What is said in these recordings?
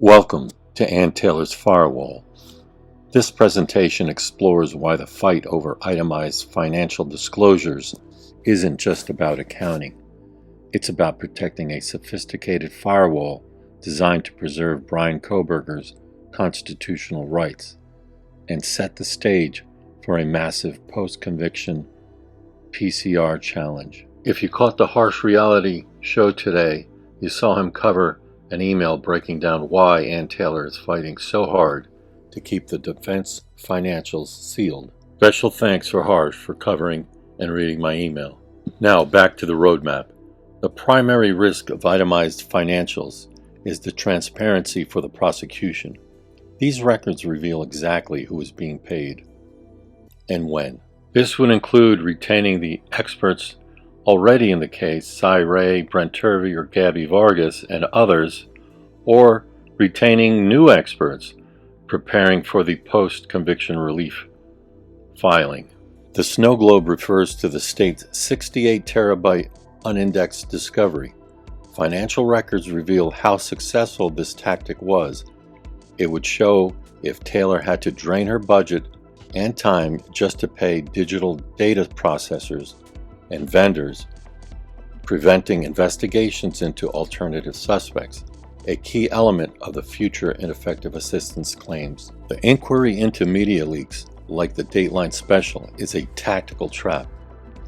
Welcome to Ann Taylor's Firewall. This presentation explores why the fight over itemized financial disclosures isn't just about accounting. It's about protecting a sophisticated firewall designed to preserve Bryan Kohberger's constitutional rights and set the stage for a massive post-conviction PCR challenge. If you caught the Harsh Reality show today, you saw him cover an email breaking down why Ann Taylor is fighting so hard to keep the defense financials sealed. Special thanks for Harsh for covering and reading my email. Now back to the roadmap. The primary risk of itemized financials is the transparency for the prosecution. These records reveal exactly who is being paid and when. This would include retaining the experts already in the case, Cy Ray, Brent Turvey, or Gabby Vargas, and others, or retaining new experts preparing for the post-conviction relief filing. The snow globe refers to the state's 68 terabyte unindexed discovery. Financial records reveal how successful this tactic was. It would show if Taylor had to drain her budget and time just to pay digital data processors and vendors, preventing investigations into alternative suspects, a key element of the future ineffective assistance claims. The inquiry into media leaks, like the Dateline Special, is a tactical trap.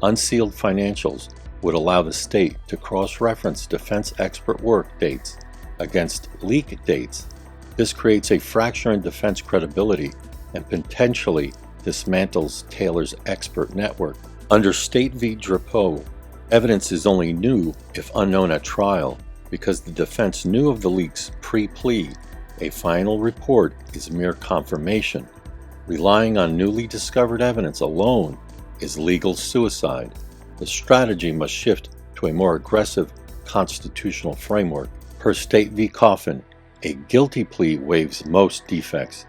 Unsealed financials would allow the state to cross-reference defense expert work dates against leak dates. This creates a fracture in defense credibility and potentially dismantles Taylor's expert network. Under State v. Drapeau, evidence is only new if unknown at trial because the defense knew of the leaks pre-plea. A final report is mere confirmation. Relying on newly discovered evidence alone is legal suicide. The strategy must shift to a more aggressive constitutional framework. Per State v. Coffin, a guilty plea waives most defects.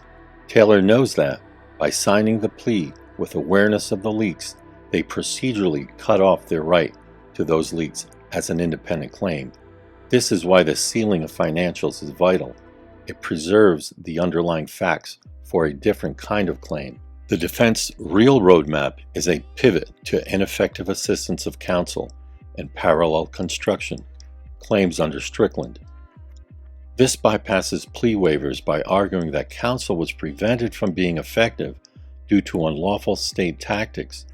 Taylor knows that. By signing the plea with awareness of the leaks, they procedurally cut off their right to those leaks as an independent claim. This is why the sealing of financials is vital. It preserves the underlying facts for a different kind of claim. The defense real roadmap is a pivot to ineffective assistance of counsel and parallel construction claims under Strickland. This bypasses plea waivers by arguing that counsel was prevented from being effective due to unlawful state tactics.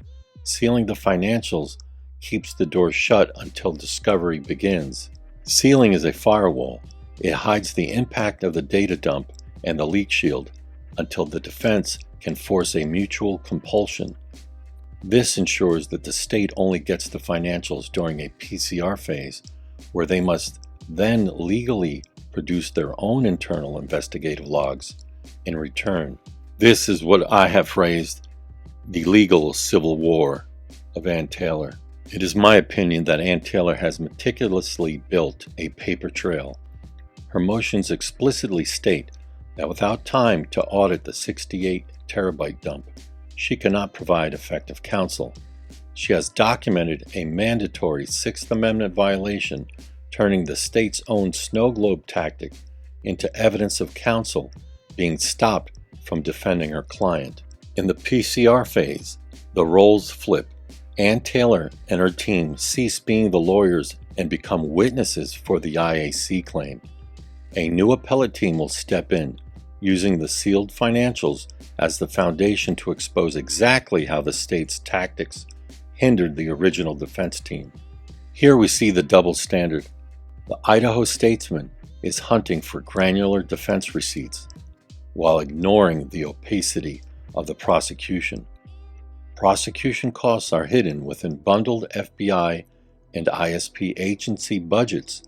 Sealing the financials keeps the door shut until discovery begins. Sealing is a firewall. It hides the impact of the data dump and the leak shield until the defense can force a mutual compulsion. This ensures that the state only gets the financials during a PCR phase, where they must then legally produce their own internal investigative logs in return. This is what I have phrased the legal civil war of Ann Taylor. It is my opinion that Ann Taylor has meticulously built a paper trail. Her motions explicitly state that without time to audit the 68 terabyte dump, she cannot provide effective counsel. She has documented a mandatory Sixth Amendment violation, turning the state's own snow globe tactic into evidence of counsel being stopped from defending her client. In the PCR phase, the roles flip. Ann Taylor and her team cease being the lawyers and become witnesses for the IAC claim. A new appellate team will step in, using the sealed financials as the foundation to expose exactly how the state's tactics hindered the original defense team. Here we see the double standard. The Idaho Statesman is hunting for granular defense receipts while ignoring the opacity of the prosecution. Prosecution costs are hidden within bundled FBI and ISP agency budgets,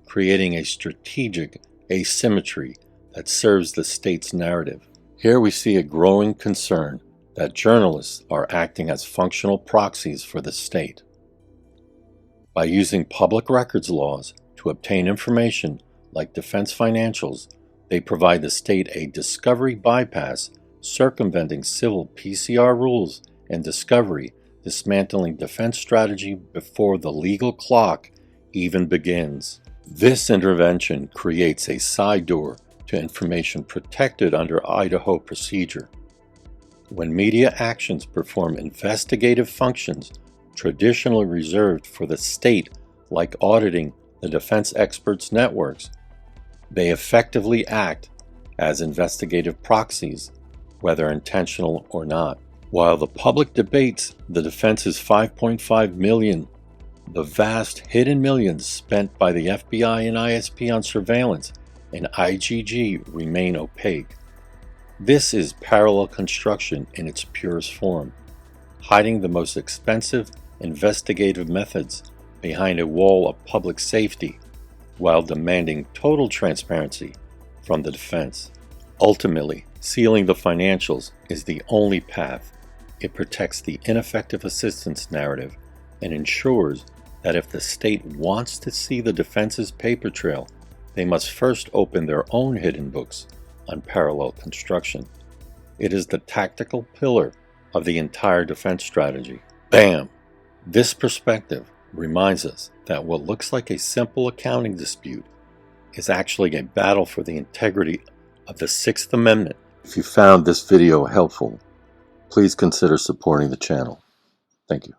creating a strategic asymmetry that serves the state's narrative. Here we see a growing concern that journalists are acting as functional proxies for the state. By using public records laws to obtain information like defense financials, they provide the state a discovery bypass, circumventing civil PCR rules and discovery, dismantling defense strategy before the legal clock even begins. This intervention creates a side door to information protected under Idaho procedure. When media actions perform investigative functions traditionally reserved for the state, like auditing the defense experts' networks, they effectively act as investigative proxies, whether intentional or not. While the public debates the defense's $5.5 million, the vast hidden millions spent by the FBI and ISP on surveillance and IGG remain opaque. This is parallel construction in its purest form, hiding the most expensive investigative methods behind a wall of public safety while demanding total transparency from the defense. Ultimately, sealing the financials is the only path. It protects the ineffective assistance narrative and ensures that if the state wants to see the defense's paper trail, they must first open their own hidden books on parallel construction. It is the tactical pillar of the entire defense strategy. Bam! This perspective reminds us that what looks like a simple accounting dispute is actually a battle for the integrity of the Sixth Amendment. If you found this video helpful, please consider supporting the channel. Thank you.